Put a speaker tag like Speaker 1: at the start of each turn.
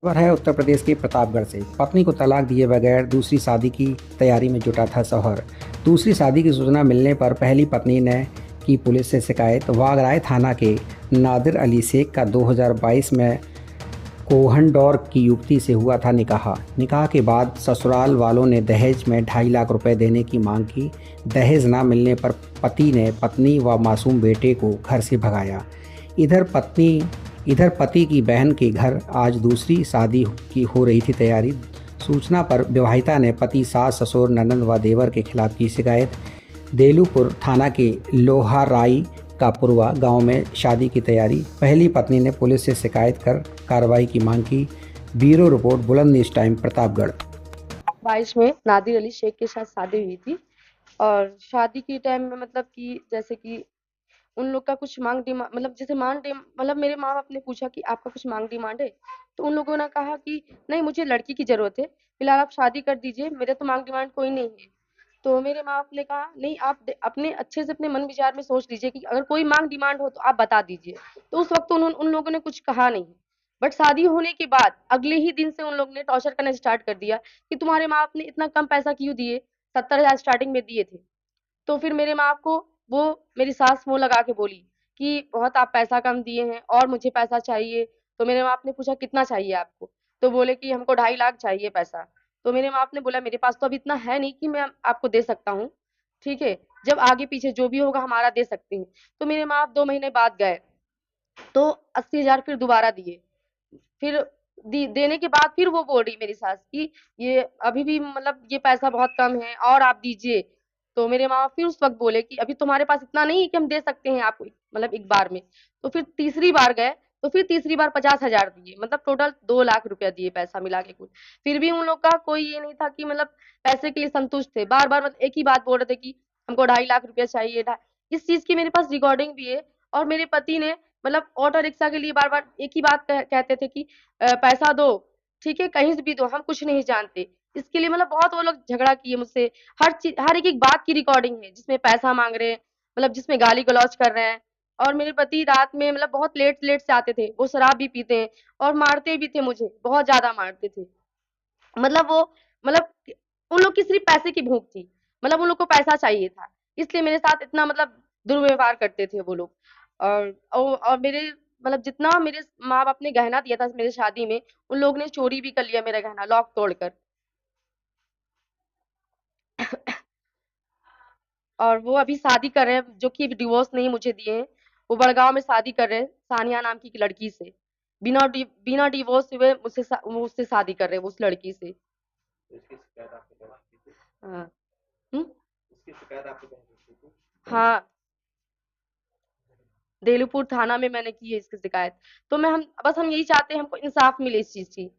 Speaker 1: खबर है उत्तर प्रदेश के प्रतापगढ़ से। पत्नी को तलाक दिए बगैर दूसरी शादी की तैयारी में जुटा था शौहर। दूसरी शादी की सूचना मिलने पर पहली पत्नी ने की पुलिस से शिकायत। वागराय थाना के नादिर अली शेख का 2022 में कोहंडौर की युवती से हुआ था निकाह। निकाह के बाद ससुराल वालों ने दहेज में 2.5 लाख रुपए देने की मांग की। दहेज न मिलने पर पति ने पत्नी व मासूम बेटे को घर से भगाया। इधर पत्नी इधर पति की बहन के घर आज दूसरी शादी की हो रही थी तैयारी। सूचना पर विवाहिता ने पति, सास, ससुर, ननंद व देवर के खिलाफ की शिकायत। देलूपुर थाना के लोहाराई का पुरवा गांव में शादी की तैयारी। पहली पत्नी ने पुलिस से शिकायत कर कार्रवाई की मांग की। ब्यूरो रिपोर्ट, बुलंद न्यूज टाइम, प्रतापगढ़।
Speaker 2: 22 में नादिर अली शेख के साथ शादी हुई थी। और शादी के टाइम में मतलब कि जैसे कि उन लोग का कुछ मांग डिमांड मतलब जैसे मतलब मेरे माँ बाप ने पूछा कि आपका कुछ मांग डिमांड है। तो उन लोगों ने कहा कि नहीं, मुझे लड़की की जरूरत है, फिलहाल आप शादी कर दीजिए, मेरे तो मांग डिमांड कोई नहीं है। तो मेरे माँ बाप ने कहा नहीं, आप अपने अच्छे से अपने मन विचार में सोच लीजिए कि अगर कोई मांग डिमांड हो तो आप बता दीजिए। तो उस वक्त उन लोगों ने कुछ कहा नहीं। बट शादी होने के बाद अगले ही दिन से उन लोग ने टॉर्चर करना स्टार्ट कर दिया कि तुम्हारे माँ बाप ने इतना कम पैसा क्यों दिए, 70,000 स्टार्टिंग में दिए थे। तो फिर मेरे माँ बाप को वो मेरी सास मुंह लगा के बोली कि बहुत आप पैसा कम दिए हैं और मुझे पैसा चाहिए। तो मेरे माँ बाप ने पूछा कितना चाहिए आपको। तो बोले कि हमको 2.5 लाख चाहिए पैसा। तो मेरे माँ बाप ने बोला मेरे पास तो अभी इतना है नहीं कि मैं आपको दे सकता हूँ, ठीक है, जब आगे पीछे जो भी होगा हमारा दे सकते हैं। तो मेरे माँ बाप 2 महीने बाद गए तो 80,000 फिर दोबारा दिए। फिर देने के बाद फिर वो बोल रही मेरी सास कि ये अभी भी मतलब ये पैसा बहुत कम है और आप दीजिए। तो मेरे माँ फिर उस वक्त बोले कि अभी तुम्हारे पास इतना नहीं है कि हम दे सकते हैं आपको मतलब एक बार में। तो फिर तीसरी बार गए तो फिर तीसरी बार 50,000 दिए, मतलब टोटल 2 लाख रुपया दिए पैसा मिला के कुल। फिर भी उन लोग का कोई ये नहीं था कि मतलब पैसे के लिए संतुष्ट थे, बार बार मतलब एक ही बात बोल रहे थे कि हमको 2.5 लाख रुपया चाहिए। इस चीज की मेरे पास रिकॉर्डिंग भी है। और मेरे पति ने मतलब ऑटो रिक्शा के लिए बार बार एक ही बात कहते थे कि पैसा दो, ठीक है, कहीं से भी दो, हम कुछ नहीं जानते। इसके लिए मतलब बहुत वो लोग झगड़ा किए मुझसे। हर चीज, हर एक बात की रिकॉर्डिंग है जिसमें पैसा मांग रहे हैं, मतलब जिसमें गाली गलौज कर रहे हैं। और मेरे पति रात में मतलब बहुत लेट लेट से आते थे, वो शराब भी पीते हैं और मारते भी थे मुझे, बहुत ज्यादा मारते थे। मतलब वो मतलब उन लोग की सिर्फ पैसे की भूख थी, मतलब उन लोग को पैसा चाहिए था, इसलिए मेरे साथ इतना मतलब दुर्व्यवहार करते थे वो लोग। और मेरे मतलब जितना मेरे माँ बाप ने गहना दिया था मेरे शादी में, उन लोग ने चोरी भी कर लिया मेरा गहना लॉक तोड़कर। और वो अभी शादी कर रहे हैं, जो कि डिवोर्स नहीं मुझे दिए हैं। वो बड़गांव में शादी कर रहे हैं सानिया नाम की लड़की से। बिना डिवोर्स हुए वो उससे शादी कर रहे हैं, उस लड़की से। हाँ। हम्म? हाँ, देलूपुर थाना में मैंने की है इसकी शिकायत। तो हम यही चाहते हैं, हमको इंसाफ मिले इस चीज की।